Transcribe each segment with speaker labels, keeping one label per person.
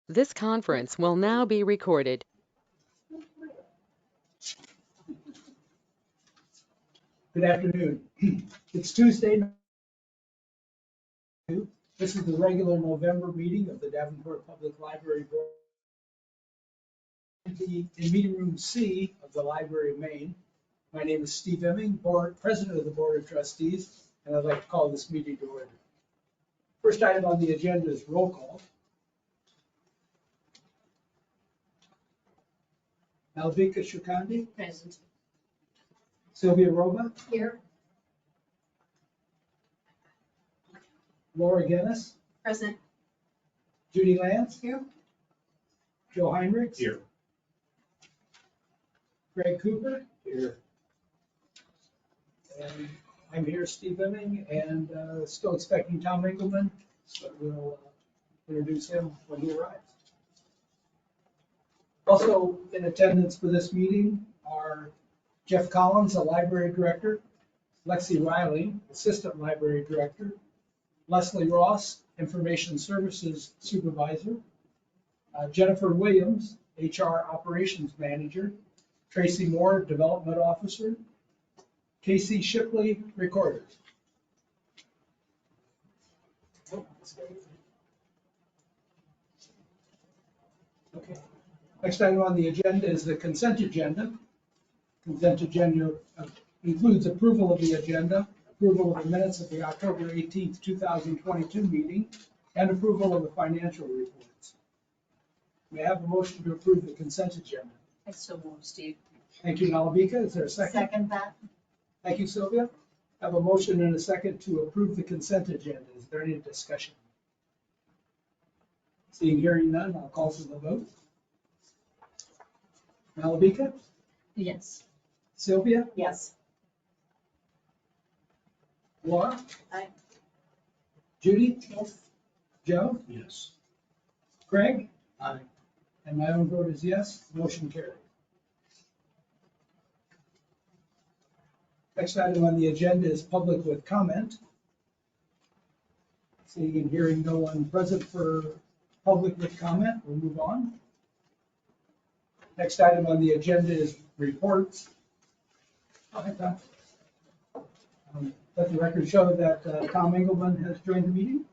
Speaker 1: This conference will now be recorded.
Speaker 2: Good afternoon. It's Tuesday. This is the regular November meeting of the Davenport Public Library Board in meeting room C of the Library of Maine. My name is Steve Emming, President of the Board of Trustees, and I'd like to call this meeting to order. First item on the agenda is roll call. Malvika Shukandi.
Speaker 3: Present.
Speaker 2: Sylvia Roba.
Speaker 3: Here.
Speaker 2: Laura Guinness.
Speaker 3: Present.
Speaker 2: Judy Lance.
Speaker 3: Here.
Speaker 2: Joe Heinrichs.
Speaker 4: Here.
Speaker 2: Greg Cooper.
Speaker 4: Here.
Speaker 2: And I'm here, Steve Emming, and still expecting Tom Engelman, but we'll introduce him when he arrives. Also in attendance for this meeting are Jeff Collins, the library director, Lexi Riley, assistant library director, Leslie Ross, information services supervisor, Jennifer Williams, HR operations manager, Tracy Moore, development officer, Casey Shipley, recorder. Okay. Next item on the agenda is the consent agenda. Consent agenda includes approval of the agenda, approval of the minutes of the October 18th, 2022 meeting, and approval of the financial reports. May I have a motion to approve the consent agenda?
Speaker 3: I so move, Steve.
Speaker 2: Thank you, Malavika. Is there a second?
Speaker 3: Second that.
Speaker 2: Thank you, Sylvia. I have a motion and a second to approve the consent agenda. Is there any discussion? Seeing, hearing none, I'll call for the vote. Malavika,
Speaker 3: Yes.
Speaker 2: Sylvia,
Speaker 3: Yes.
Speaker 2: Laura,
Speaker 3: Aye.
Speaker 2: Judy,
Speaker 3: Yes.
Speaker 2: Joe,
Speaker 4: Yes.
Speaker 2: Craig,
Speaker 4: Aye.
Speaker 2: and my own vote is yes. Motion carried. Next item on the agenda is public with comment. Seeing and hearing no one present for public with comment, we'll move on. Next item on the agenda is reports. Let the record show that Tom Engelman has joined the meeting.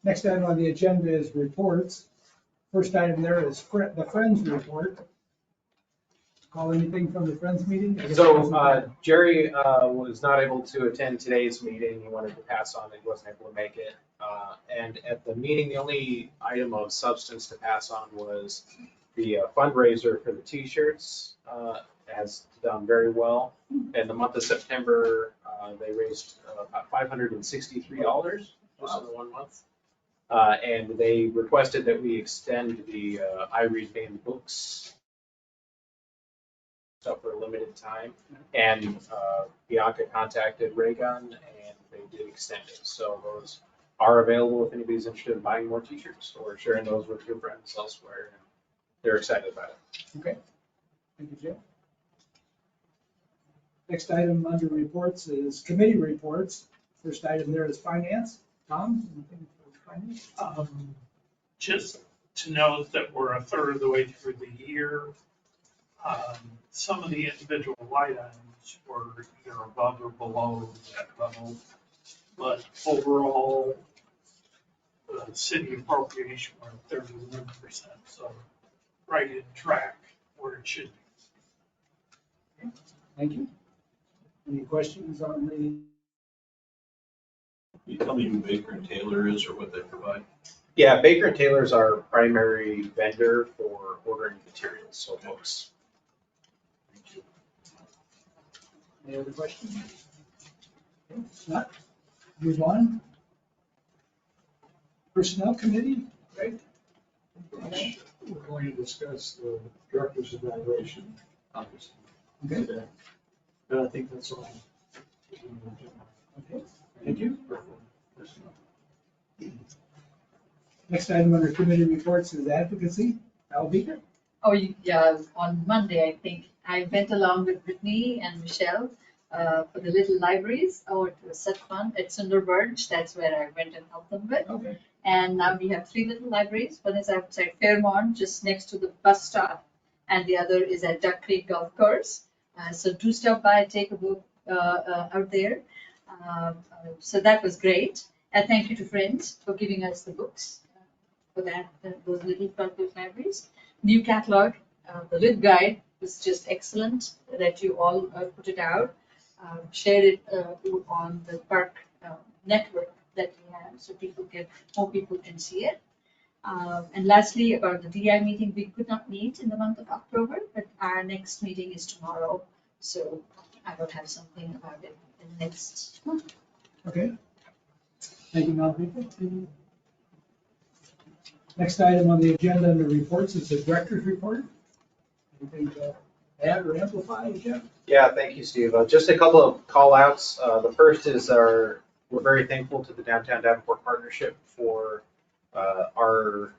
Speaker 2: Next item on the agenda is reports. First item there is the Friends report. Call anything from the Friends meeting?
Speaker 4: So Jerry was not able to attend today's meeting. He wanted to pass on. He wasn't able to make it. And at the meeting, the only item of substance to pass on was the fundraiser for the T-shirts. Has done very well. In the month of September, they raised about $563 just in the 1 month. And they requested that we extend the I Read Banned Books stuff for a limited time. And Bianca contacted Raygun and they did extend it. So those are available if anybody's interested in buying more T-shirts or sharing those with your friends elsewhere. They're excited about it.
Speaker 2: Okay. Thank you, Jim. Next item under reports is committee reports. First item there is finance. Tom, anything for finance?
Speaker 5: Just to note that we're a third of the way through the year. Some of the individual line items were either above or below that level. But overall, the city appropriation were 31%, so right in track where it should be.
Speaker 2: Thank you. Any questions on the?
Speaker 6: Can you tell me who Baker and Taylor is or what they provide?
Speaker 4: Yeah, Baker and Taylor is our primary vendor for ordering materials, so books.
Speaker 2: Any other questions? Okay, if not, move on. Personnel committee, right?
Speaker 7: We're going to discuss the director's evaluation, obviously.
Speaker 2: Okay.
Speaker 7: Today. But I think that's all.
Speaker 2: Okay, thank you. Next item under committee reports is advocacy. Al Beaker.
Speaker 3: Oh, yeah, on Monday, I think, I went along with Brittany and Michelle for the little libraries. Oh, it was such fun at Sunderberg. That's where I went and helped them with.
Speaker 2: Okay.
Speaker 3: And now we have 3 little libraries. One is outside Fairmont, just next to the bus stop, and the other is at Duck Creek Golf Course. So do stop by, take a book out there. So that was great. And thank you to Friends for giving us the books for that, those little public libraries. New catalog, the Lit Guide was just excellent that you all put it out. Shared it on the park network that we have, so more people can see it. And lastly, about the DI meeting, we could not meet in the month of October, but our next meeting is tomorrow. So I will have something about it in the next month.
Speaker 2: Okay. Thank you, Malvika. Next item on the agenda under reports is the director's report. Anything to add or amplify, Jeff?
Speaker 4: Yeah, thank you, Steve. Just a couple of call outs. The first is we're very thankful to the Downtown Davenport Partnership for our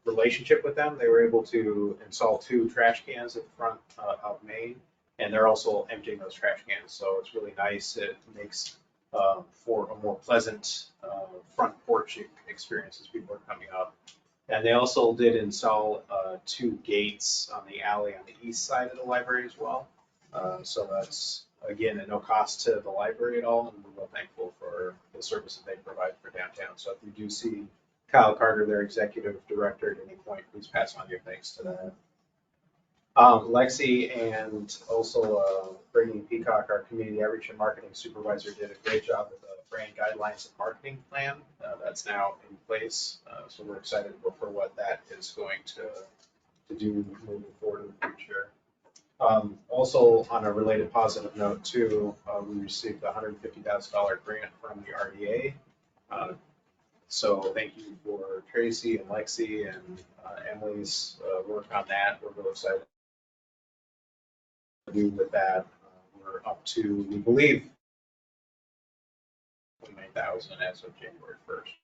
Speaker 4: relationship with them. They were able to install 2 trash cans at the front of Main, and they're also emptying those trash cans. So it's really nice. It makes for a more pleasant front porch experience as people are coming up. And they also did install 2 gates on the alley on the east side of the library as well. So that's, again, at no cost to the library at all, and we're real thankful for the service that they provide for downtown. So if you do see Kyle Carter, their executive director, at any point, please pass on your thanks to that. Lexi and also Brittany Peacock, our community outreach and marketing supervisor, did a great job with the brand guidelines and marketing plan. That's now in place, so we're excited for what that is going to do moving forward in the future. Also, on a related positive note too, we received a $150,000 grant from the RDA. So thank you for Tracy and Lexi and Emily's work on that. We're really excited to do with that. We're up to, we believe, 29,000 as of January 1st.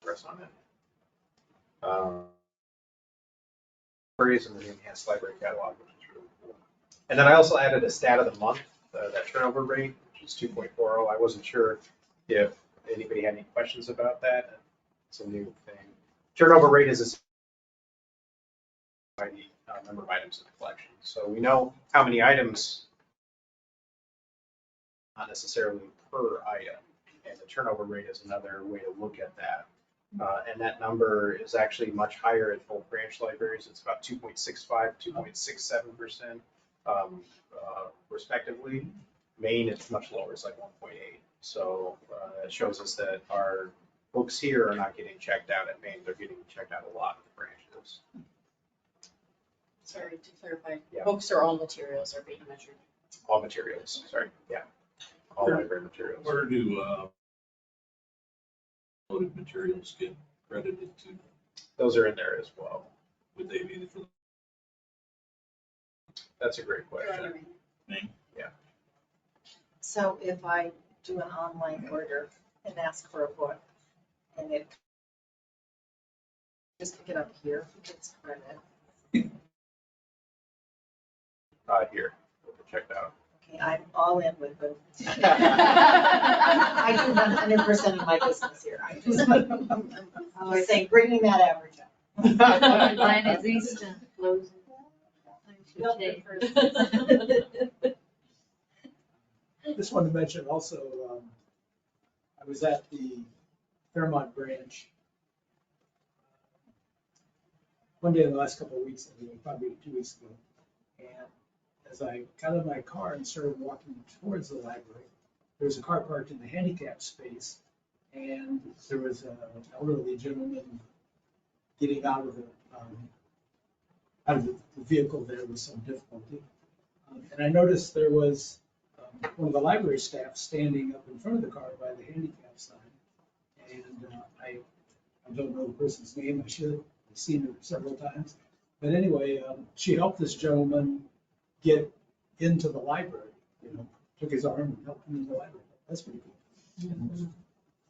Speaker 4: Press on it. Queries in the enhanced library catalog, which is really cool. And then I also added a stat of the month, that turnover rate, which is 2.40. I wasn't sure if anybody had any questions about that. It's a new thing. Turnover rate is by the number of items in the collection. So we know how many items, not necessarily per item. And the turnover rate is another way to look at that. And that number is actually much higher at both branch libraries. It's about 2.65, 2.67%, respectively. Maine is much lower, it's like 1.8. So it shows us that our books here are not getting checked out at Maine. They're getting checked out a lot at the branches.
Speaker 8: Sorry to clarify,
Speaker 4: Yeah.
Speaker 8: books or all materials are being measured?
Speaker 4: All materials, sorry, yeah. All library materials.
Speaker 6: Where do loaded materials get credited to?
Speaker 4: Those are in there as well.
Speaker 6: Would they be for
Speaker 4: That's a great question.
Speaker 6: me?
Speaker 4: Yeah.
Speaker 8: So if I do an online order and ask for a book, and it, just pick it up here, it's credit.
Speaker 4: Here, checked out.
Speaker 8: Okay, I'm all in with them. I do 100% of my business here. I just, I was saying, bringing that average up.
Speaker 3: Mine is Easton, closing.
Speaker 8: Built it first.
Speaker 2: Just wanted to mention also, I was at the Fairmont branch one day in the last couple of weeks, I think, probably 2 weeks ago. And as I got in my car and started walking towards the library, there was a car parked in the handicap space, and there was an elderly gentleman getting out of the vehicle there with some difficulty. And I noticed there was one of the library staff standing up in front of the car by the handicap sign. And I don't know the person's name. I should have seen her several times. But anyway, she helped this gentleman get into the library, took his arm and helped him into the library. That's pretty cool.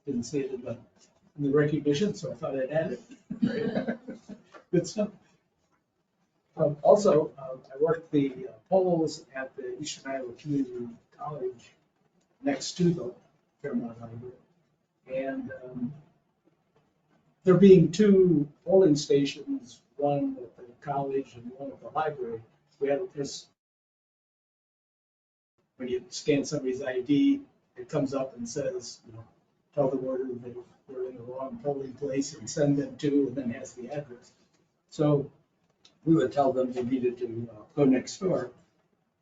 Speaker 2: Didn't see it in the recognition, so I thought I'd add it. Good stuff. Also, I worked the polls at the Eastern Iowa Community College next to the Fairmont Library. And there being two polling stations, one at the college and one at the library, we had this, when you scan somebody's ID, it comes up and says, you know, tell the voter that they're in the wrong polling place and send them to, and then has the address. So we would tell them they needed to go next door.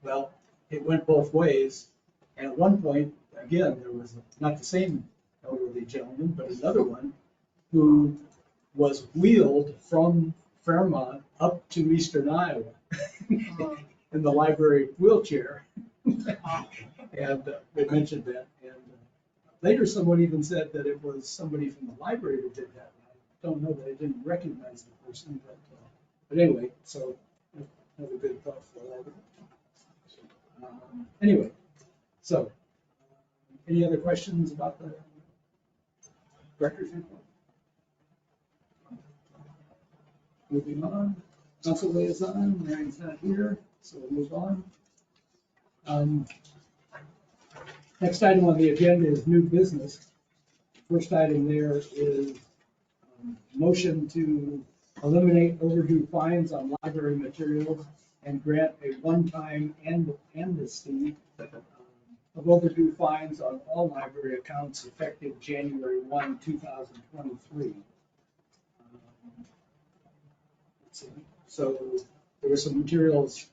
Speaker 2: Well, it went both ways. And at one point, again, there was not the same elderly gentleman, but another one who was wheeled from Fairmont up to Eastern Iowa in the library wheelchair. And they mentioned that. And later, someone even said that it was somebody from the library who did that. I don't know that I didn't recognize the person, but anyway, so another good thought for that. Anyway, so any other questions about the director's report? Moving on, council liaison, Mary's not here, so we'll move on. Next item on the agenda is new business. First item there is motion to eliminate overdue fines on library materials and grant a one-time amnesty of overdue fines on all library accounts effective January 1, 2023. So there was some materials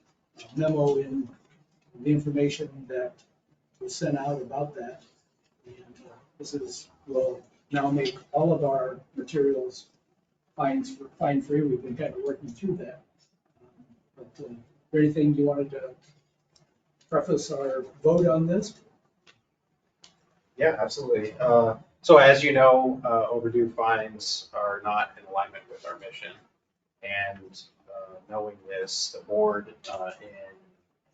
Speaker 2: memo in the information that was sent out about that. And will now make all of our materials fine free. We've been kind of working through that. But is there anything you wanted to preface our vote on this?
Speaker 4: Yeah, absolutely. So as you know, overdue fines are not in alignment with our mission. And knowing this, the board in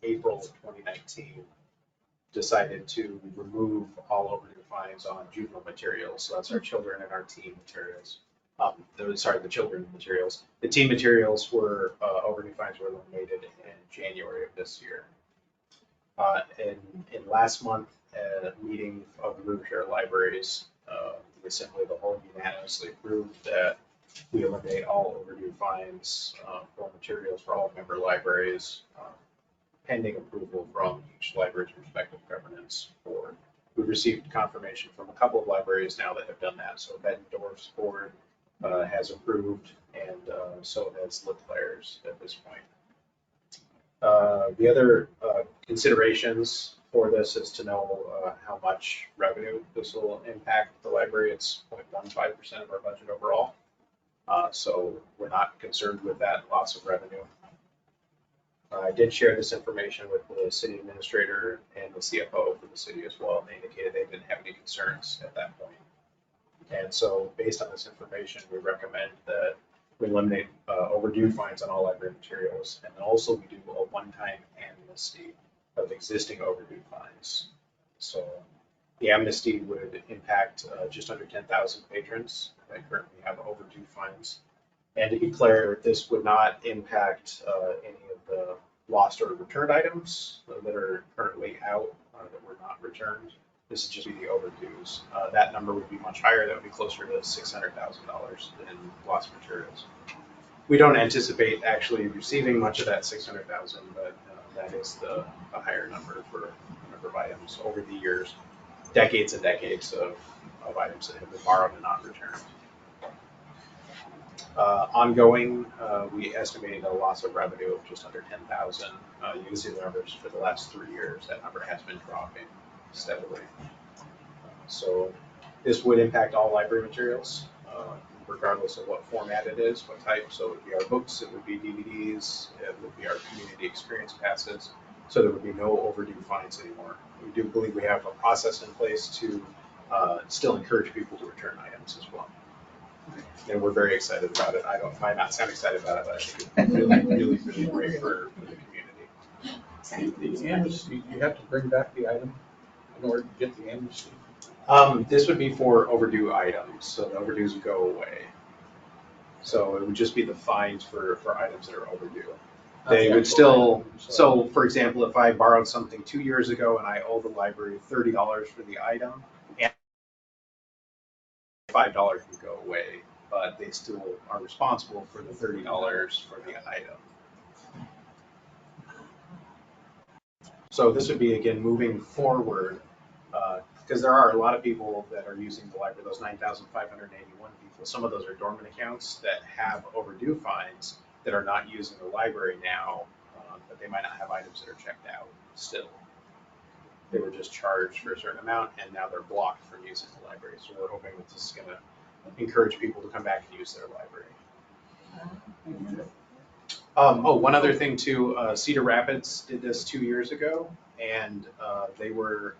Speaker 4: April of 2019 decided to remove all overdue fines on juvenile materials. So that's our children and our teen materials. The children materials. The teen materials were, overdue fines were eliminated in January of this year. In last month, meeting of the group share libraries, the Assembly of the Whole unanimously approved that we eliminate all overdue fines for materials for all member libraries, pending approval from each library's respective governance board. We've received confirmation from a couple of libraries now that have done that. So Bettendorf's board has approved, and so has Leclerc's at this point. The other considerations for this is to know how much revenue this will impact the library. It's 0.15% of our budget overall. So we're not concerned with that loss of revenue. I did share this information with the city administrator and the CFO for the city as well, and they indicated they didn't have any concerns at that point. And so based on this information, we recommend that we eliminate overdue fines on all library materials, and then also we do a one-time amnesty of existing overdue fines. So the amnesty would impact just under 10,000 patrons that currently have overdue fines. And to be clear, this would not impact any of the lost or returned items that are currently out that were not returned. This is just the overdues. That number would be much higher. That would be closer to $600,000 in lost materials. We don't anticipate actually receiving much of that 600,000, but that is the higher number for a number of items over the years, decades and decades of items that have been borrowed and not returned. Ongoing, we estimated a loss of revenue of just under 10,000. You can see the numbers for the last 3 years. That number has been dropping steadily. So this would impact all library materials, regardless of what format it is, what type. So it would be our books, it would be DVDs, it would be our community experience passes. So there would be no overdue fines anymore. We do believe we have a process in place to still encourage people to return items as well. And we're very excited about it. I might not sound excited about it, but I think it's really great for the community.
Speaker 7: The amnesty, you have to bring back the item in order to get the amnesty.
Speaker 4: This would be for overdue items, so the overdues would go away. So it would just be the fines for items that are overdue. They would still, so for example, if I borrowed something 2 years ago and I owe the library $30 for the item, and $5 would go away, but they still are responsible for the $30 for the item. So this would be, again, moving forward, because there are a lot of people that are using the library, those 9,581 people. Some of those are dormant accounts that have overdue fines that are not using the library now, but they might not have items that are checked out still. They were just charged for a certain amount, and now they're blocked from using the library. So we're hoping that this is going to encourage people to come back and use their library. One other thing too, Cedar Rapids did this 2 years ago, and they were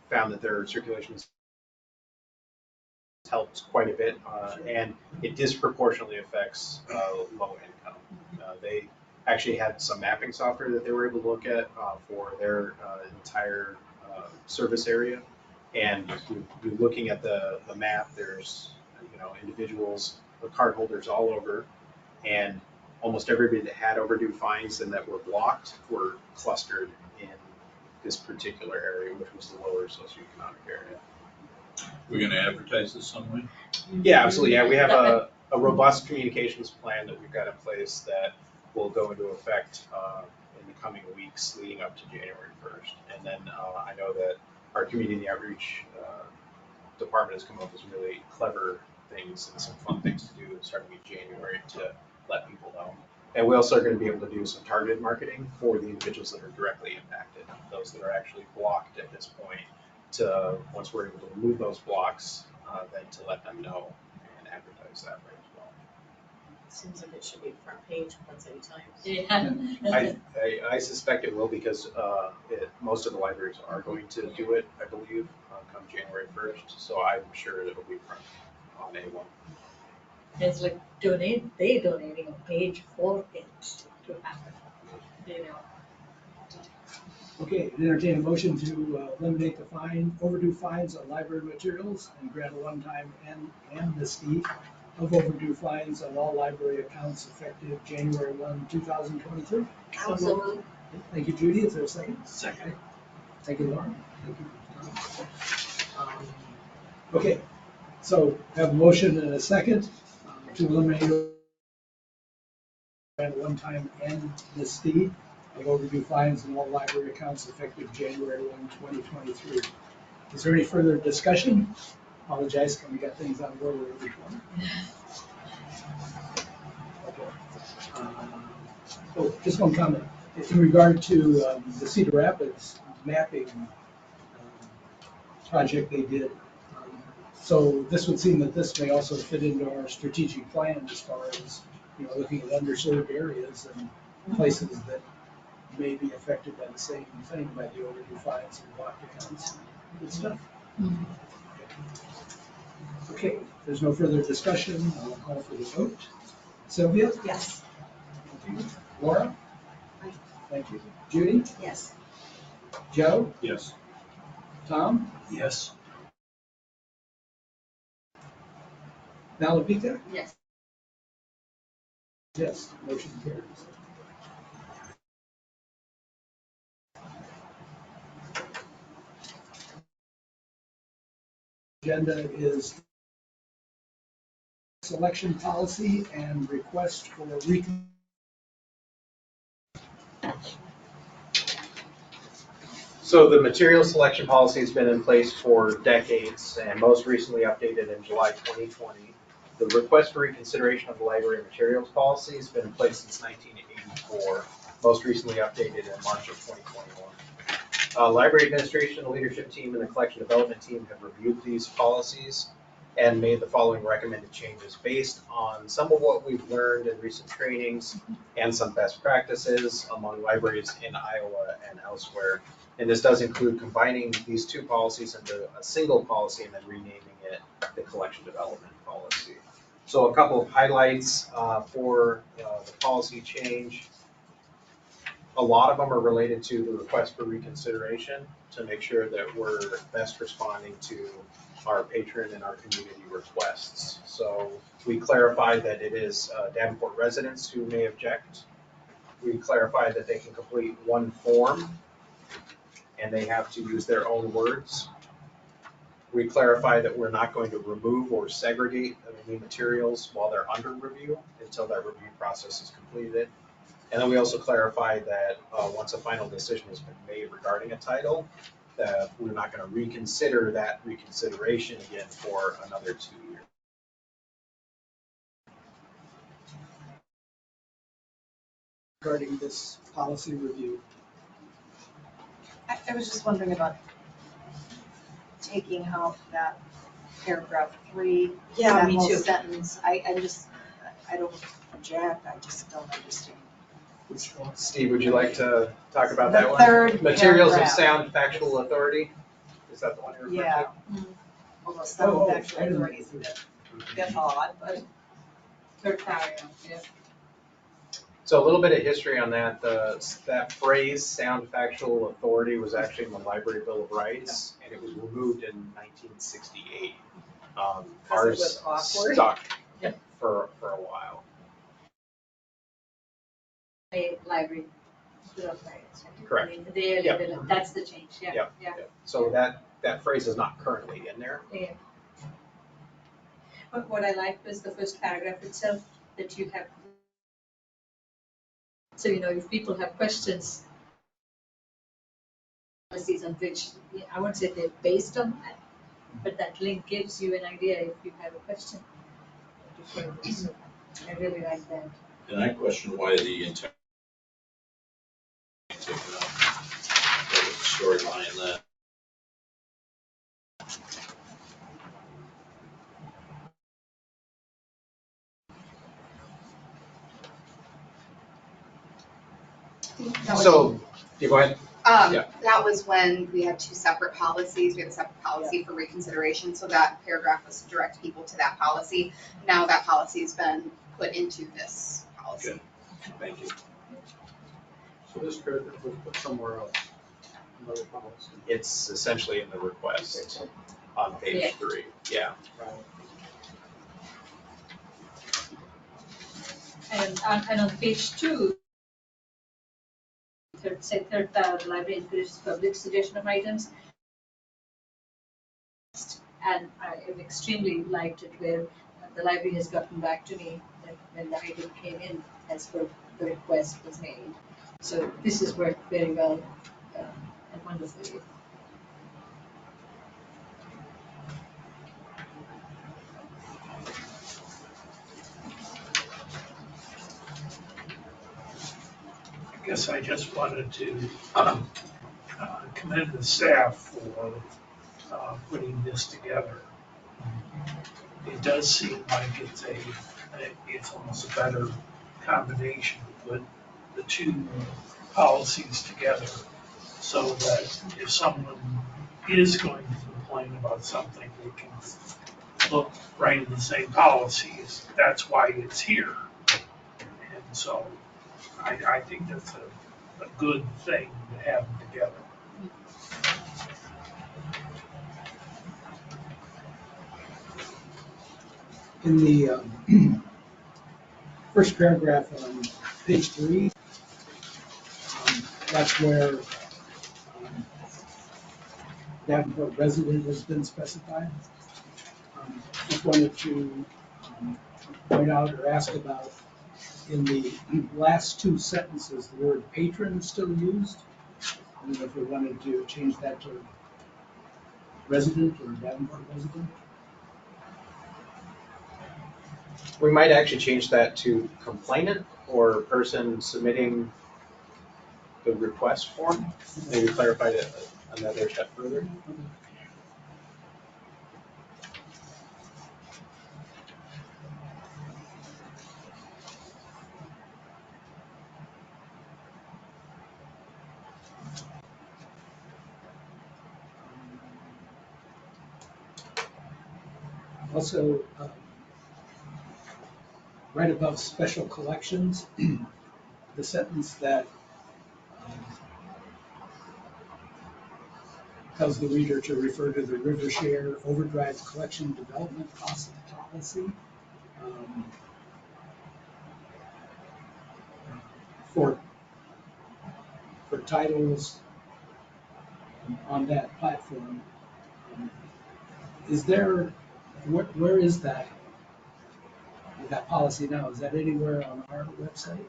Speaker 4: found that their circulation helped quite a bit, and it disproportionately affects low income. They actually had some mapping software that they were able to look at for their entire service area, and you're looking at the map. There's individuals, cardholders all over, and almost everybody that had overdue fines and that were blocked were clustered in this particular area, which was the lower socioeconomic area.
Speaker 6: We're gonna advertise this some way?
Speaker 4: Yeah, absolutely. Yeah, we have a robust communications plan that we've got in place that will go into effect in the coming weeks leading up to January 1st. And then I know that our community outreach department has come up with some really clever things and some fun things to do starting in January to let people know. And we also are going to be able to do some targeted marketing for the individuals that are directly impacted, those that are actually blocked at this point, to once we're able to remove those blocks, then to let them know and advertise that way as well.
Speaker 8: Seems like it should be front page once every time.
Speaker 3: Yeah.
Speaker 4: I suspect it will, because most of the libraries are going to do it, I believe, come January 1st. So I'm sure it'll be front on A1.
Speaker 3: It's like they donating a page for it to happen,
Speaker 2: Okay, entertain a motion to eliminate the overdue fines on library materials and grant a one-time amnesty of overdue fines on all library accounts effective January 1, 2023.
Speaker 3: So
Speaker 2: Thank you, Judy. Is there a second?
Speaker 6: Second.
Speaker 2: Thank you, Lauren. Thank you. Okay, so have a motion and a second to eliminate and one-time amnesty of overdue fines in all library accounts effective January 1, 2023. Is there any further discussion? Apologize, can we get things out of order before? Okay. Just one comment. In regard to the Cedar Rapids mapping project they did. So this would seem that this may also fit into our strategic plan as far as, looking at underserved areas and places that may be affected by the same thing, by the overdue fines and blocked accounts. Good stuff. Okay, if there's no further discussion, I'll call for the vote. Sylvia?
Speaker 8: Yes.
Speaker 2: Thank you. Laura? Thank you. Judy?
Speaker 8: Yes.
Speaker 2: Joe?
Speaker 6: Yes.
Speaker 2: Tom?
Speaker 6: Yes.
Speaker 2: Malavika?
Speaker 3: yes.
Speaker 2: Yes, motion carries. Agenda is selection policy and request for
Speaker 4: So the material selection policy has been in place for decades and most recently updated in July 2020. The request for reconsideration of the library materials policy has been in place since 1984, most recently updated in March of 2021. Library administration, the leadership team, and the collection development team have reviewed these policies and made the following recommended changes based on some of what we've learned in recent trainings and some best practices among libraries in Iowa and elsewhere. And this does include combining these two policies into a single policy and then renaming it the collection development policy. So a couple of highlights for the policy change. A lot of them are related to the request for reconsideration to make sure that we're best responding to our patron and our community requests. So we clarified that it is Davenport residents who may object We clarify that they can complete one form and they have to use their own words. We clarify that we're not going to remove or segregate any materials while they're under review until that review process is completed. And then we also clarify that once a final decision has been made regarding a title, that we're not going to reconsider that reconsideration again for another 2 years.
Speaker 2: Regarding this policy review.
Speaker 8: I was just wondering about taking out that paragraph 3.
Speaker 3: Yeah,
Speaker 8: that
Speaker 3: me
Speaker 8: whole
Speaker 3: too.
Speaker 8: sentence. I don't object, I just don't understand.
Speaker 2: Which one?
Speaker 4: Steve, would you like to talk about
Speaker 8: The
Speaker 4: that one?
Speaker 8: third
Speaker 4: Materials of
Speaker 8: paragraph.
Speaker 4: sound factual authority? Is that the one you're referring
Speaker 8: Yeah.
Speaker 4: to?
Speaker 8: Although some
Speaker 2: Oh, I
Speaker 8: actual
Speaker 2: didn't-
Speaker 8: authorities get odd, but
Speaker 3: Third paragraph, yeah.
Speaker 4: So a little bit of history on that. That phrase, sound factual authority, was actually in the Library Bill of Rights, and it was removed in 1968.
Speaker 8: Because it
Speaker 4: Ours
Speaker 8: was awkward.
Speaker 4: stuck
Speaker 3: Yeah.
Speaker 4: for a while.
Speaker 3: A library, Bill of Rights.
Speaker 4: Correct.
Speaker 3: I mean, they,
Speaker 4: Yeah.
Speaker 3: that's the change, yeah,
Speaker 4: Yeah.
Speaker 3: yeah.
Speaker 4: So that phrase is not currently in there.
Speaker 3: Yeah. But what I liked was the first paragraph itself, that you have. So, if people have questions, policies on which, I won't say they're based on that, but that link gives you an idea if you have a question. So I really like that.
Speaker 6: And I question why the entire took it out. What was the story behind that?
Speaker 4: So, you go ahead. Yeah.
Speaker 9: That was when we had two separate policies. We had a separate policy for reconsideration, so that paragraph was to direct people to that policy. Now that policy's been put into this policy.
Speaker 6: Okay. Thank you.
Speaker 7: So this paragraph was put somewhere else, another policy.
Speaker 4: It's essentially in the request on page
Speaker 3: Yeah.
Speaker 4: 3. Yeah.
Speaker 3: And on page 2, third the library encourages public suggestion of items. And I have extremely liked it where the library has gotten back to me that when the item came in as per the request was made. So this has worked very well and wonderfully.
Speaker 5: I guess I just wanted to commend the staff for putting this together. It does seem like it's almost a better combination to put the two policies together so that if someone is going to complain about something, they can look right in the same policies. That's why it's here. And so I think that's a good thing to have them together.
Speaker 2: In the first paragraph on page 3, that's where Davenport resident has been specified. Just wanted to point out or ask about, in the last 2 sentences, the word patron is still used. I don't know if we wanted to change that to resident or Davenport resident.
Speaker 4: We might actually change that to complainant or person submitting the request form. Maybe clarify it another step further.
Speaker 2: Also, right above special collections, the sentence that tells the reader to refer to the river share overdrive collection development cost policy. For for titles on that platform. Is there, where is that policy now? Is that anywhere on our website?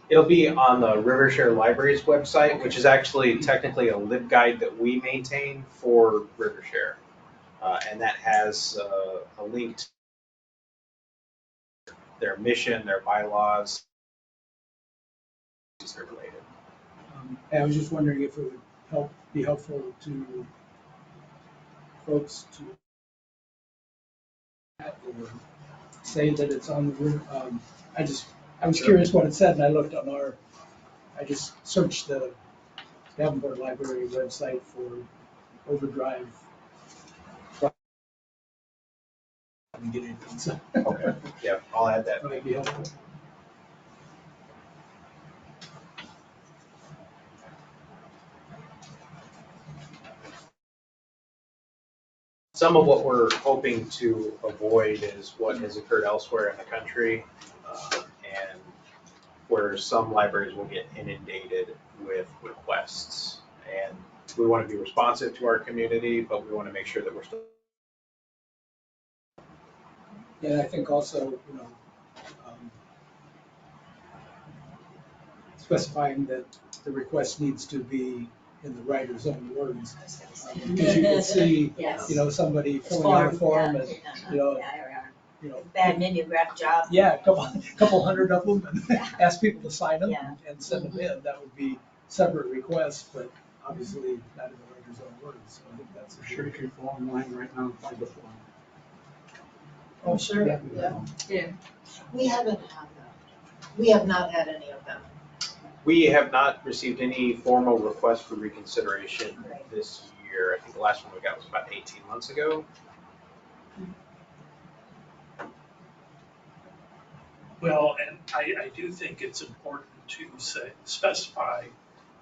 Speaker 4: It'll be on the Rivershare Libraries website, which is actually technically a LibGuide that we maintain for Rivershare. And that has a link to their mission, their bylaws, they're related.
Speaker 2: And I was just wondering if it would be helpful to folks to or say that it's on the, I was curious what it said, and I looked on I just searched the Davenport Library website for Overdrive. I didn't get anything, so.
Speaker 4: Okay, yeah, I'll add that.
Speaker 2: That might be helpful.
Speaker 4: Some of what we're hoping to avoid is what has occurred elsewhere in the country, and where some libraries will get inundated with requests. And we want to be responsive to our community, but we want to make sure that we're still.
Speaker 2: Yeah, I think also, specifying that the request needs to be in the writer's own words. Because you can see,
Speaker 10: Yes.
Speaker 2: somebody filling out a form and,
Speaker 10: Bad mimeograph job.
Speaker 2: yeah, a couple hundred of them, and
Speaker 10: Yeah.
Speaker 2: ask people to sign them
Speaker 10: Yeah.
Speaker 2: and send them in. That would be separate requests, but obviously not in the writer's own words. So I think that's
Speaker 7: I'm sure you can go online right now and find the form.
Speaker 2: Oh, sure.
Speaker 8: Yeah.
Speaker 3: Yeah.
Speaker 8: We haven't had that. We have not had any of them.
Speaker 4: We have not received any formal request for reconsideration
Speaker 10: Right.
Speaker 4: this year. I think the last one we got was about 18 months ago.
Speaker 5: Well, and I do think it's important to specify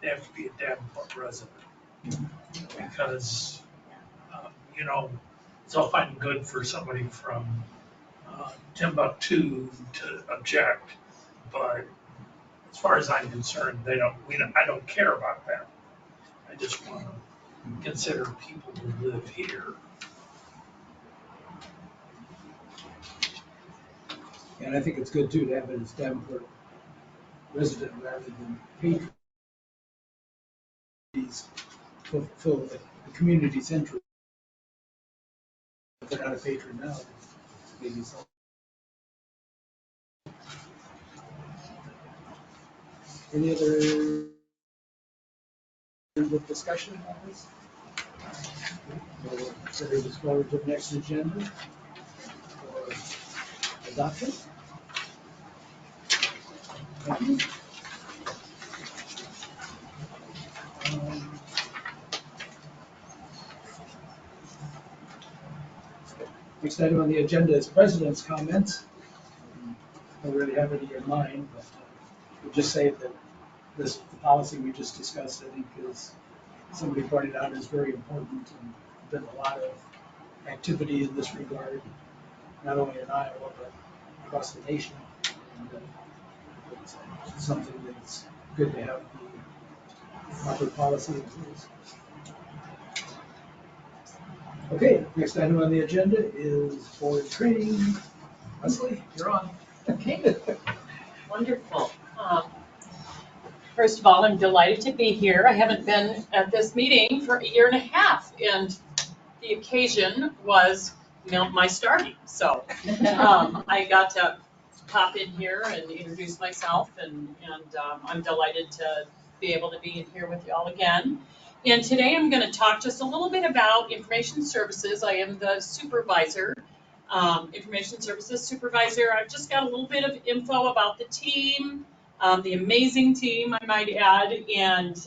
Speaker 5: they have to be a Davenport resident. Because, it's all fine and good for somebody from Timbuktu to object, but as far as I'm concerned, I don't care about that. I just want to consider people who live here.
Speaker 2: And I think it's good too to have it as Davenport resident rather than patron. Fulfill the community's interest. If they're not a patron now, maybe so. Any other discussion on this? We'll consider this forward to the next agenda for adoption. Thank you. Next item on the agenda is president's comments. I don't really have any in mind, but we'll just say that the policy we just discussed, I think, is, somebody pointed out, is very important, and been a lot of activity in this regard, not only in Iowa, but across the nation. And it's something that's good to have the proper policy in place. Okay, next item on the agenda is board training. Leslie, you're on.
Speaker 11: Okay, wonderful. First of all, I'm delighted to be here. I haven't been at this meeting for a year and a half, and the occasion was my starting. So I got to pop in here and introduce myself, and I'm delighted to be able to be in here with you all again. And today I'm going to talk just a little bit about information services. I am the supervisor, information services supervisor. I've just got a little bit of info about the team, the amazing team, I might add, and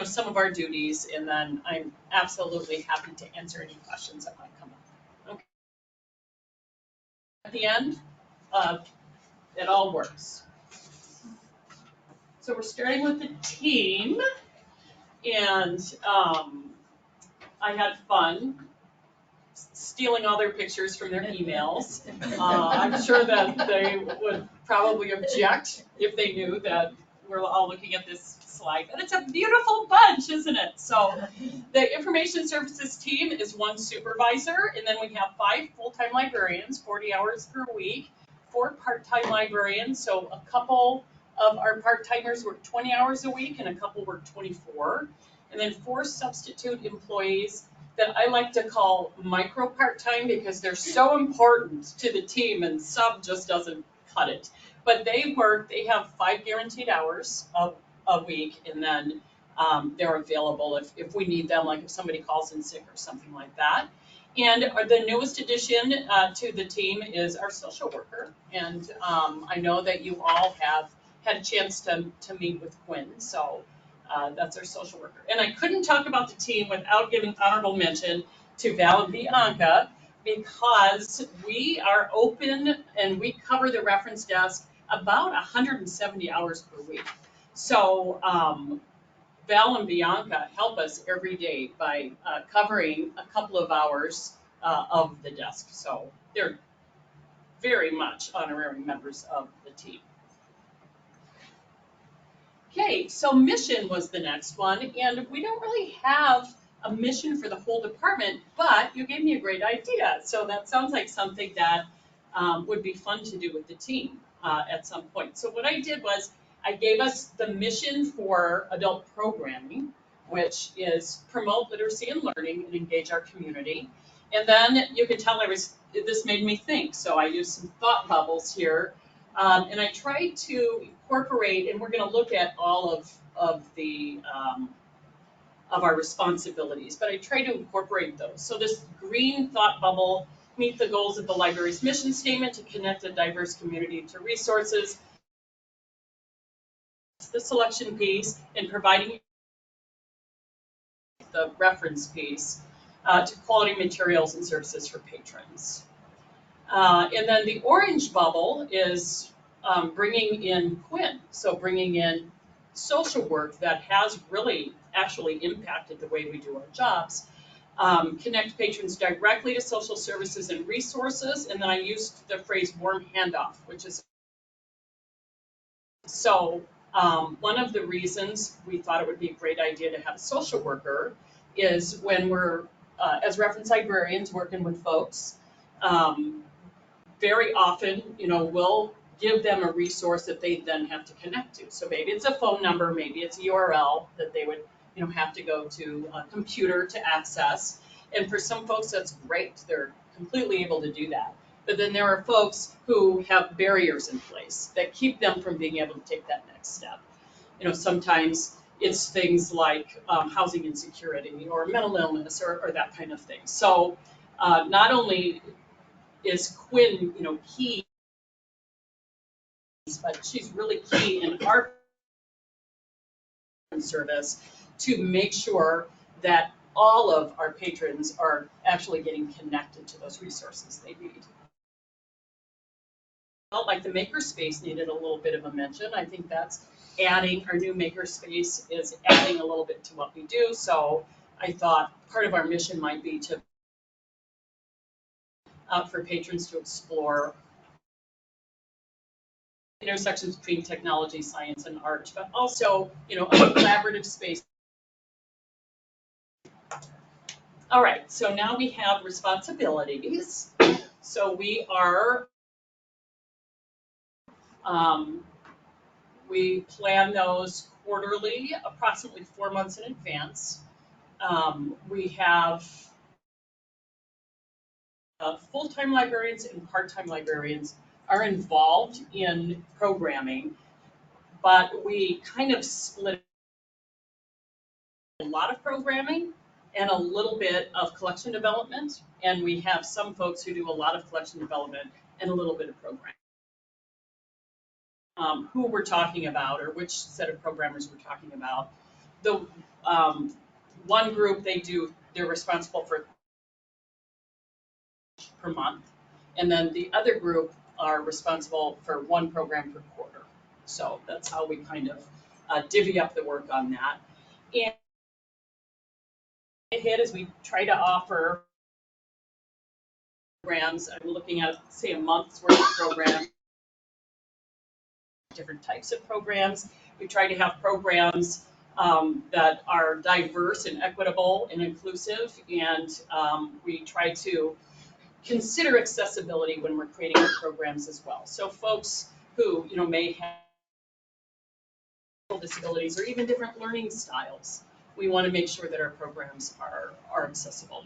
Speaker 11: some of our duties. And then I'm absolutely happy to answer any questions that might come up. Okay. At the end, it all works. So we're starting with the team. And I had fun stealing all their pictures from their emails. I'm sure that they would probably object if they knew that we're all looking at this like, but it's a beautiful bunch, isn't it? So the information services team is 1 supervisor, and then we have 5 full-time librarians, 40 hours per week, 4 part-time librarians, so a couple of our part-timers work 20 hours a week and a couple work 24, and then 4 substitute employees that I like to call micro part-time because they're so important to the team and sub just doesn't cut it. But they have 5 guaranteed hours a week, and then they're available if we need them, like if somebody calls in sick or something like that. And the newest addition to the team is our social worker. And I know that you all have had a chance to meet with Quinn, so that's our social worker. And I couldn't talk about the team without giving honorable mention to Val and Bianca, because we are open and we cover the reference desk about 170 hours per week. So Val and Bianca help us every day by covering a couple of hours of the desk. So they're very much honorary members of the team. Okay, so mission was the next one, and we don't really have a mission for the whole department, but you gave me a great idea. So that sounds like something that would be fun to do with the team at some point. So what I did was I gave us the mission for adult programming, which is promote literacy and learning and engage our community. And then you can tell this made me think, so I used some thought bubbles here. And I tried to incorporate, and we're going to look at all of our responsibilities, but I tried to incorporate those. So this green thought bubble: meet the goals of the library's mission statement to connect a diverse community to resources. The selection piece and providing the reference piece to quality materials and services for patrons. And then the orange bubble is bringing in Quinn, so bringing in social work that has really actually impacted the way we do our jobs. Connect patrons directly to social services and resources, and then I used the phrase warm handoff, which is so one of the reasons we thought it would be a great idea to have a social worker is when we're, as reference librarians, working with folks, very often, we'll give them a resource that they then have to connect to. So maybe it's a phone number, maybe it's a URL that they would, have to go to a computer to access. And for some folks, that's great. They're completely able to do that. But then there are folks who have barriers in place that keep them from being able to take that next step. Sometimes it's things like housing insecurity or mental illness or that kind of thing. So not only is Quinn, key, but she's really key in our service to make sure that all of our patrons are actually getting connected to those resources they need. Felt like the makerspace needed a little bit of a mention. I think that's adding, our new makerspace is adding a little bit to what we do. So I thought part of our mission might be to for patrons to explore intersections between technology, science, and art, but also, a collaborative space. All right, so now we have responsibilities. So we are, we plan those quarterly, approximately 4 months in advance. We have full-time librarians and part-time librarians are involved in programming, but we kind of split a lot of programming and a little bit of collection development, and we have some folks who do a lot of collection development and a little bit of programming. Who we're talking about, or which set of programmers we're talking about. The one group, they're responsible for per month, and then the other group are responsible for one program per quarter. So that's how we kind of divvy up the work on that. And hit as we try to offer programs. I'm looking at, say, a month's worth of program, different types of programs. We try to have programs that are diverse and equitable and inclusive, and we try to consider accessibility when we're creating our programs as well. So folks who may have disabilities or even different learning styles, we want to make sure that our programs are accessible.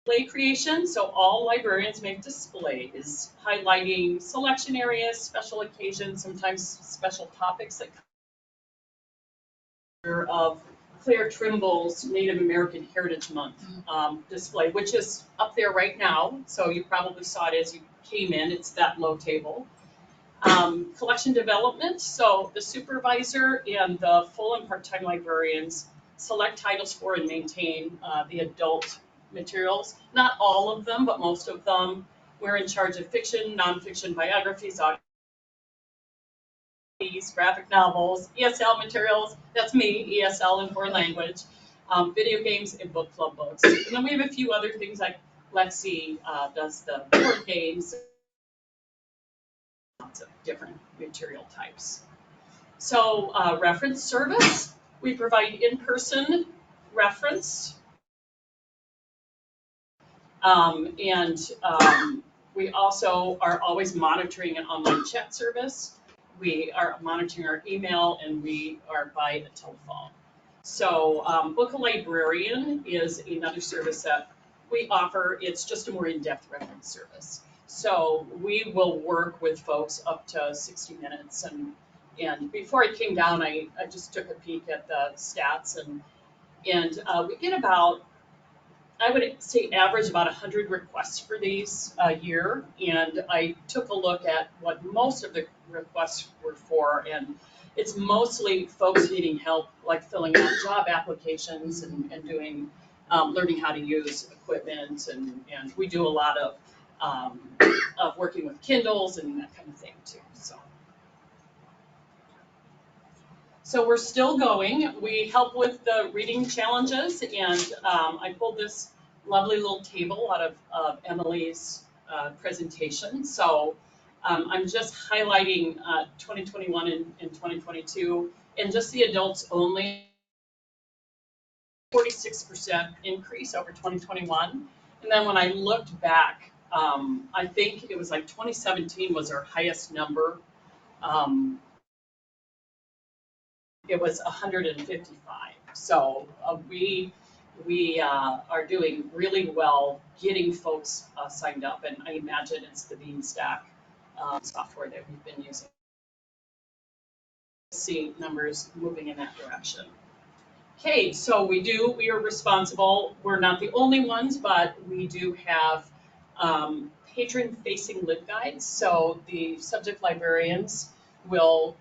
Speaker 11: Display creation, so all librarians make displays highlighting selection areas, special occasions, sometimes special topics that come of Claire Trimble's Native American Heritage Month display, which is up there right now. So you probably saw it as you came in. It's that low table. Collection development, so the supervisor and the full and part-time librarians select titles for and maintain the adult materials. Not all of them, but most of them. We're in charge of fiction, nonfiction, biographies, graphic novels, ESL materials, that's me, ESL in foreign language, video games, and book club books. And then we have a few other things like Lexi does the board games, lots of different material types. So reference service, we provide in-person reference. We also are always monitoring an online chat service. We are monitoring our email, and we are by a telephone. So Book a Librarian is another service that we offer. It's just a more in-depth reference service. So we will work with folks up to 60 minutes. And before I came down, I just took a peek at the stats, and we get about, I would say, average about 100 requests for these a year. And I took a look at what most of the requests were for, and it's mostly folks needing help, like filling out job applications and doing, learning how to use equipment, and we do a lot of working with Kindles and that kind of thing too. So we're still going. We help with the reading challenges, and I pulled this lovely little table out of Emily's presentation. So I'm just highlighting 2021 and 2022, and just the adults only, 46% increase over 2021. And then when I looked back, I think it was like 2017 was our highest number. It was 155. So we are doing really well getting folks signed up, and I imagine it's the Beanstack software that we've been using. See numbers moving in that direction. Okay, so we are responsible. We're not the only ones, but we do have patron-facing LibGuides. So the subject librarians will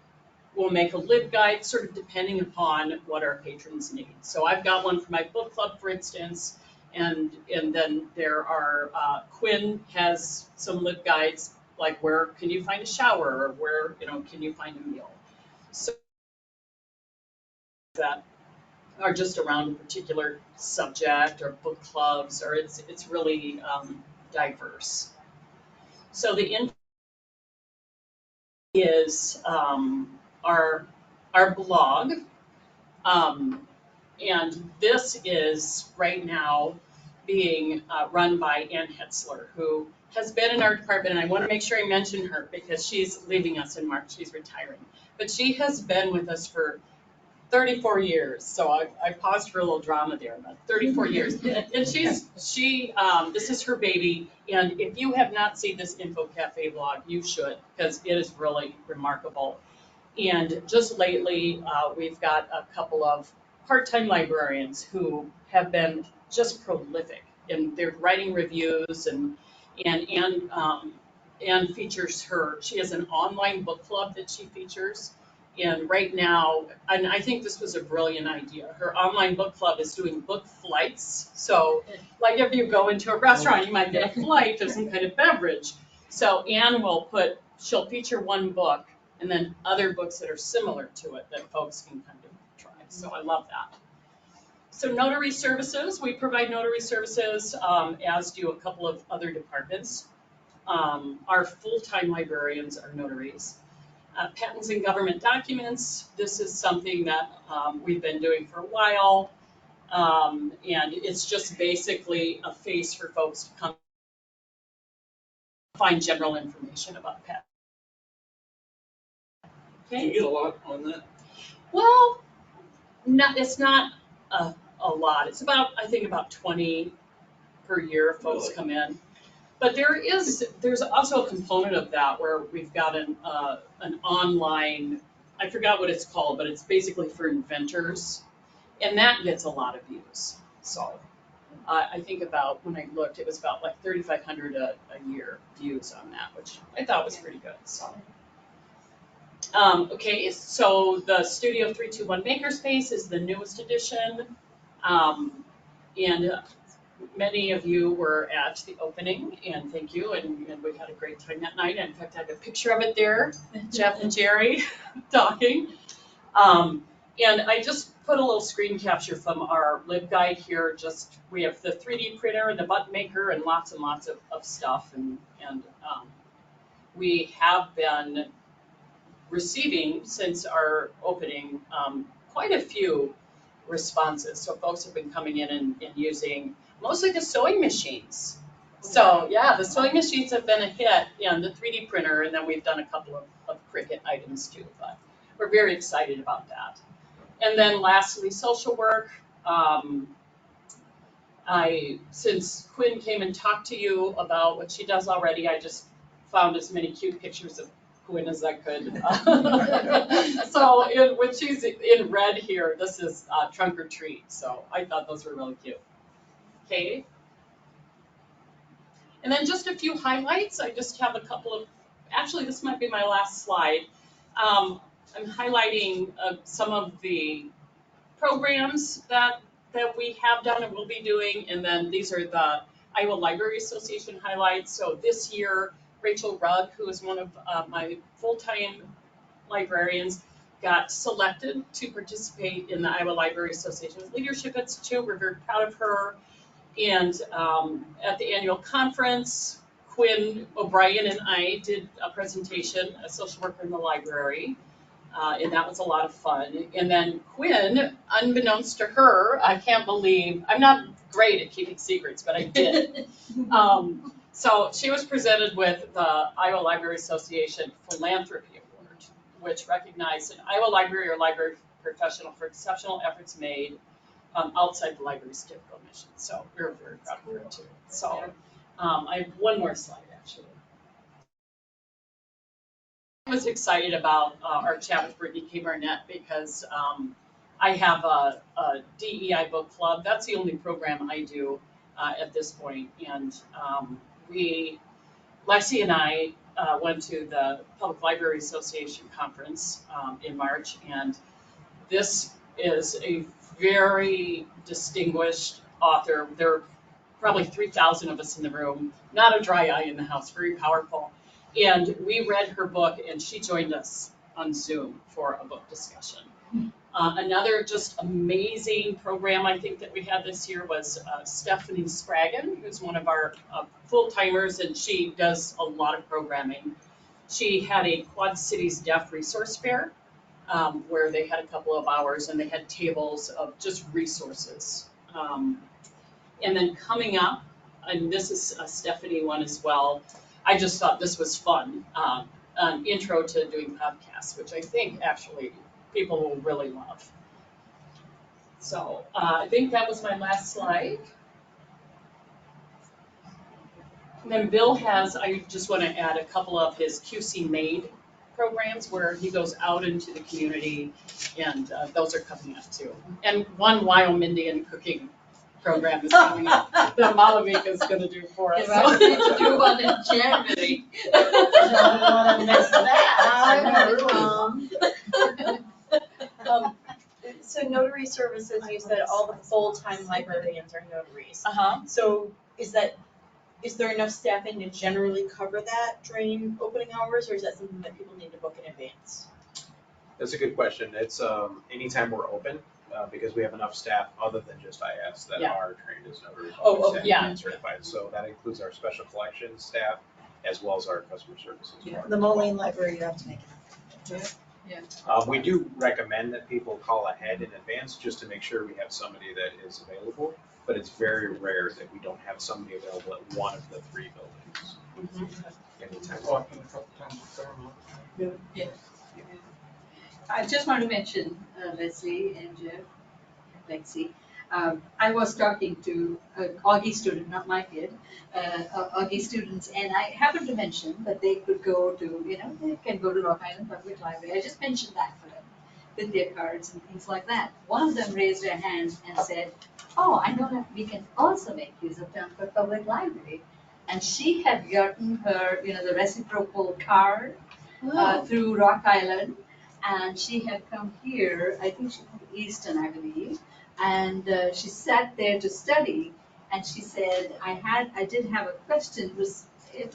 Speaker 11: make a LibGuide sort of depending upon what our patrons need. So I've got one for my book club, for instance, and then there are, Quinn has some LibGuides, like where can you find a shower, or where, can you find a meal. So that are just around a particular subject or book clubs, or it's really diverse. So the info is our blog, and this is right now being run by Ann Hetzler, who has been in our department, and I want to make sure I mention her because she's leaving us in March. She's retiring, but she has been with us for 34 years. So I paused for a little drama there, but 34 years. And this is her baby. And if you have not seen this Info Cafe blog, you should, because it is really remarkable. And just lately, we've got a couple of part-time librarians who have been just prolific in their writing reviews, and features her. She has an online book club that she features. And right now, and I think this was a brilliant idea, her online book club is doing book flights. So like if you go into a restaurant, you might get a flight of some kind of beverage. So Anne she'll feature one book and then other books that are similar to it that folks can kind of try. So I love that. So notary services, we provide notary services, as do a couple of other departments. Our full-time librarians are notaries. Patents and government documents, this is something that we've been doing for a while. And it's just basically a face for folks to come find general information about patents.
Speaker 6: Do you get a lot on that?
Speaker 11: Well, it's not a lot. It's about, I think about 20 per year folks
Speaker 6: Really?
Speaker 11: come in. But there's also a component of that where we've got an online, I forgot what it's called, but it's basically for inventors. And that gets a lot of views. So I think about, when I looked, it was about like 3,500 a year views on that, which I thought was pretty good. So. Okay, so the Studio 321 Makerspace is the newest edition. And many of you were at the opening, and thank you, and we had a great time that night. In fact, I have a picture of it there, Jeff and Jerry talking. And I just put a little screen capture from our LibGuide here. We have the 3D printer and the button maker and lots of stuff. And we have been receiving, since our opening, quite a few responses. So folks have been coming in and using mostly the sewing machines. So yeah, the sewing machines have been a hit, and the 3D printer, and then we've done a couple of Cricut items too, but we're very excited about that. And then lastly, social work. Since Quinn came and talked to you about what she does already, I just found as many cute pictures of Quinn as I could. So when she's in red here, this is trunk or treat. So I thought those were really cute. Okay. And then just a few highlights. I just have a couple of, actually this might be my last slide. I'm highlighting some of the programs that we have done and will be doing. And then these are the Iowa Library Association highlights. So this year, Rachel Rugg, who is one of my full-time librarians, got selected to participate in the Iowa Library Association's Leadership Institute. We're very proud of her. And at the annual conference, Quinn O'Brien and I did a presentation, a social worker in the library, and that was a lot of fun. And then Quinn, unbeknownst to her, I can't believe, I'm not great at keeping secrets, but I did. So she was presented with the Iowa Library Association Philanthropy Award, which recognized an Iowa library or library professional for exceptional efforts made outside the library's typical mission. So we're very proud of her too. So I have one more slide actually. I was excited about our chat with Brittany K. Barnett because I have a DEI book club. That's the only program I do at this point. And Lexi and I went to the Public Library Association conference in March, and this is a very distinguished author. There are probably 3,000 of us in the room, not a dry eye in the house, very powerful. And we read her book, and she joined us on Zoom for a book discussion. Another just amazing program I think that we had this year was Stephanie Spragan, who's one of our full-timers, and she does a lot of programming. She had a Quad Cities Deaf Resource Fair where they had a couple of hours and they had tables of just resources. And then coming up, and this is a Stephanie one as well, I just thought this was fun, an intro to doing podcasts, which I think actually people will really love. So I think that was my last slide. And then Bill has, I just want to add a couple of his QC Made programs where he goes out into the community, and those are coming up too. And one Wyomindian cooking program is coming up that Malavika is going to do for us.
Speaker 3: I was going to do one in January.
Speaker 10: Don't want to miss that.
Speaker 8: So notary services, you said all the full-time librarians are notaries.
Speaker 11: Uh-huh.
Speaker 8: So is there enough staffing to generally cover that during opening hours, or is that something that people need to book in advance?
Speaker 4: That's a good question. It's anytime we're open, because we have enough staff other than just IS that
Speaker 11: Yeah.
Speaker 4: are trained as notaries.
Speaker 11: Yeah.
Speaker 4: And certified. So that includes our special collections staff as well as our customer services.
Speaker 8: The Moline Library, you have to make it.
Speaker 4: We do recommend that people call ahead in advance just to make sure we have somebody that is available, but it's very rare that we don't have somebody available at one of the three buildings. Anytime.
Speaker 7: Walking a couple times a summer.
Speaker 3: I just want to mention, Leslie and Jeff, Lexi, I was talking to an Augie student, not my kid, Augie students, and I happened to mention that they could go to, they can go to Rock Island Public Library. I just mentioned that for them with their cards and things like that. One of them raised their hand and said, oh, I know that we can also make use of Concord Public Library. And she had gotten her, the reciprocal card through Rock Island. And she had come here, I think she from Easton, I believe, and she sat there to study. And she said, I did have a question. It was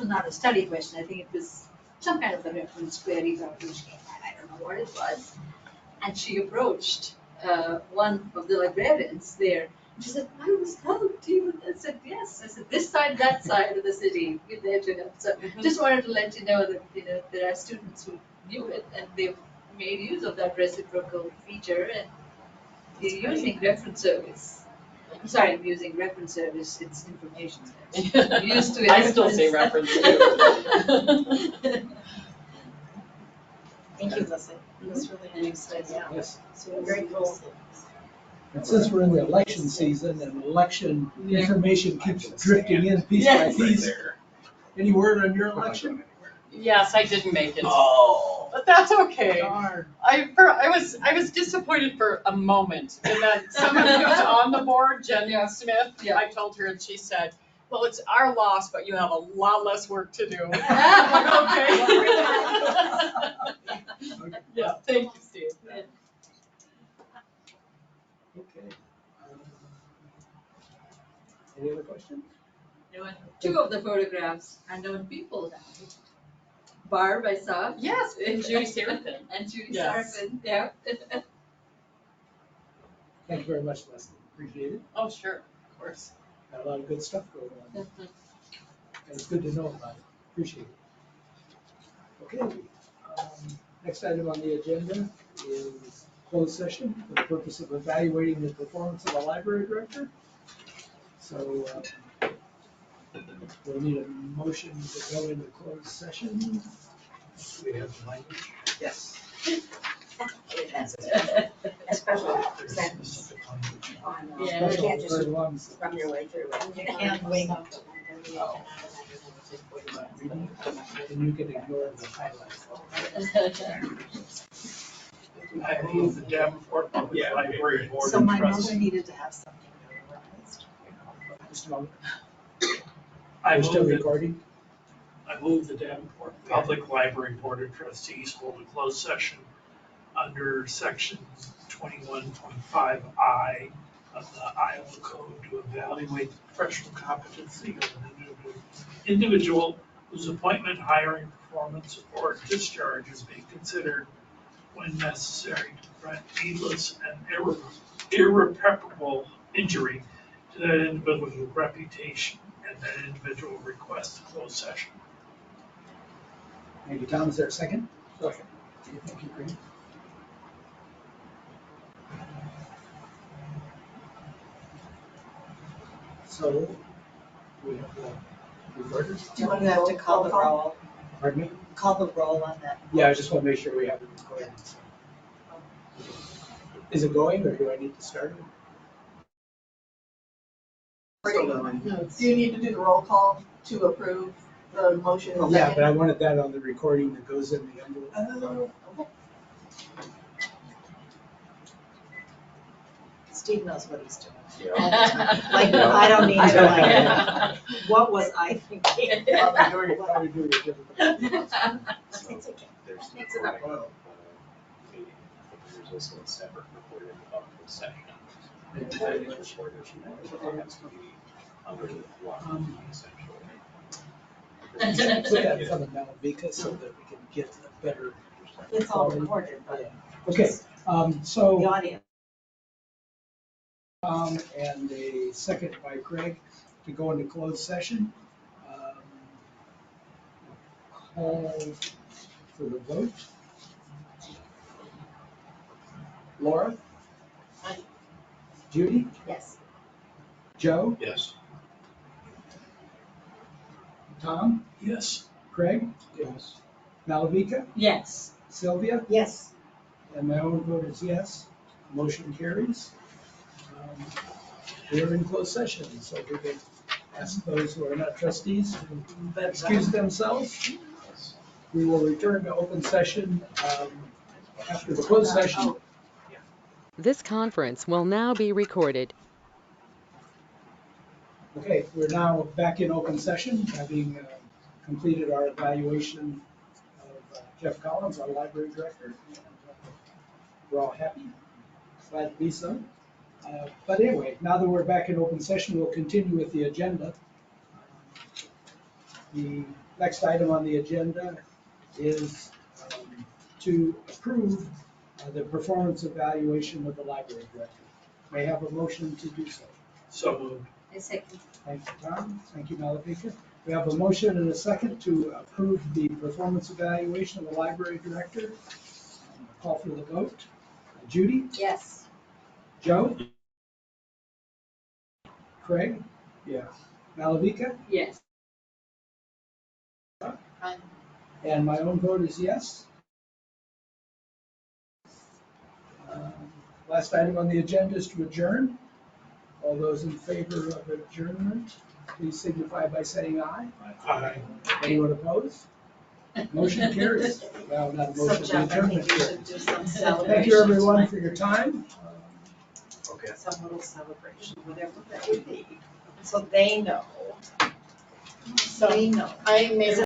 Speaker 3: not a study question. I think it was some kind of a reference query about which she had. I don't know what it was. And she approached one of the librarians there. And she said, I was helped you. I said, yes. I said, this side, that side of the city, we're there to help. So just wanted to let you know that, there are students who knew it and they've made use of that reciprocal feature and you're using reference service. I'm sorry, I'm using reference service, it's information service. I'm used to it.
Speaker 11: I still say reference too.
Speaker 8: Thank you, Leslie. That's really nice. Yeah.
Speaker 2: Yes.
Speaker 8: So we're very cool.
Speaker 2: And since we're in the election season and election information keeps drifting in piece by
Speaker 11: Yes.
Speaker 2: piece, any word on your election?
Speaker 11: Yes, I didn't make it.
Speaker 2: Oh.
Speaker 11: But that's okay.
Speaker 2: Darn.
Speaker 11: I was disappointed for a moment, and then someone who's on the board, Jen Smith, I told her, and she said, well, it's our loss, but you have a lot less work to do. I'm like, okay. Yeah, thank you, Steve.
Speaker 2: Okay. Any other questions?
Speaker 3: Two of the photographs are known people now. Barb, I saw.
Speaker 11: Yes, and Judy Seraphin.
Speaker 3: And Judy
Speaker 11: Yes.
Speaker 3: Seraphin, yeah.
Speaker 2: Thank you very much, Leslie. Appreciate it.
Speaker 11: Oh, sure, of course.
Speaker 2: Got a lot of good stuff going on. And it's good to know about it. Appreciate it. Okay. Next item on the agenda is closed session for the purpose of evaluating the performance of the library director. So we'll need a motion to go into closed session.
Speaker 7: We have the language.
Speaker 2: Yes.
Speaker 10: Especially
Speaker 7: There's
Speaker 10: sentence
Speaker 7: specific language.
Speaker 10: on,
Speaker 3: Yeah.
Speaker 10: you can't just
Speaker 2: Very long.
Speaker 10: run your way through it.
Speaker 8: You can't wing up.
Speaker 2: And you can ignore the highlights.
Speaker 7: I move the Davenport Public Library Board
Speaker 8: So
Speaker 7: of
Speaker 8: my mother
Speaker 7: Trustees.
Speaker 8: needed to have something memorized.
Speaker 2: Just a moment.
Speaker 7: I
Speaker 2: We're still
Speaker 7: move that
Speaker 2: recording.
Speaker 7: I move the Davenport Public Library Board of Trustees hold a closed session under section 21.5I of the Iowa Code to evaluate the professional competency of an individual whose appointment, hiring, performance, or discharge is being considered when necessary to prevent needless and irreparable injury to that individual's reputation, and that individual requests a closed session.
Speaker 2: Thank you, Tom. Is there a second? Second. Thank you, Green. So, we have the recorders.
Speaker 8: Do you want to have to call the roll?
Speaker 2: Pardon me?
Speaker 8: Call the roll on that.
Speaker 2: Yeah, I just want to make sure we have it recorded. So. Is it going, or do I need to start it?
Speaker 12: Do you need to do the roll call to approve the motion?
Speaker 2: Yeah, but I wanted that on the recording that goes in the envelope.
Speaker 12: Okay.
Speaker 8: Steve knows what he's doing.
Speaker 11: Like,
Speaker 8: I don't need to,
Speaker 11: Yeah.
Speaker 8: what was I thinking?
Speaker 2: Probably do it differently.
Speaker 8: It's okay.
Speaker 4: There's
Speaker 8: Makes it
Speaker 4: recording
Speaker 8: up.
Speaker 4: of the meeting, but there's also a separate recording of the session. And that is recorded, it has to be under the law, essentially.
Speaker 2: Put that in front of Malavika so that we can get a better.
Speaker 8: It's all recorded, but
Speaker 2: Yeah. Okay, so.
Speaker 8: the audience.
Speaker 2: And a second by Craig to go into closed session. Call for the vote. Laura?
Speaker 8: Aye.
Speaker 2: Judy?
Speaker 8: Yes.
Speaker 2: Joe?
Speaker 6: Yes.
Speaker 2: Tom?
Speaker 7: Yes.
Speaker 2: Craig?
Speaker 6: Yes.
Speaker 2: Malavika?
Speaker 3: Yes.
Speaker 2: Sylvia?
Speaker 8: Yes.
Speaker 2: And my own vote is yes. Motion carries. We are in closed session, so we can ask those who are not trustees to excuse themselves. We will return to open session after the closed session.
Speaker 1: This conference will now be recorded.
Speaker 2: Okay, we're now back in open session, having completed our evaluation of Jeff Collins, our library director. And, we're all happy, glad to be so. But anyway, now that we're back in open session, we'll continue with the agenda. The next item on the agenda is to approve the performance evaluation of the library director. May I have a motion to do so?
Speaker 7: So moved.
Speaker 3: A second.
Speaker 2: Thank you, Tom. Thank you, Malavika. We have a motion and a second to approve the performance evaluation of the library director. Call for the vote. Judy?
Speaker 8: Yes.
Speaker 2: Joe? Craig?
Speaker 6: Yes.
Speaker 2: Malavika?
Speaker 3: Yes.
Speaker 8: Aye.
Speaker 2: And my own vote is yes. Last item on the agenda is to adjourn. All those in favor of adjournment, please signify by saying aye.
Speaker 7: Aye.
Speaker 2: Anyone opposed? Motion carries. Well, not a motion, the adjournment carries.
Speaker 10: Do some
Speaker 2: Thank you, everyone, for your time.
Speaker 6: Okay.
Speaker 10: Some little celebration, whatever that would be, so they know.
Speaker 8: So
Speaker 10: They know.
Speaker 8: I made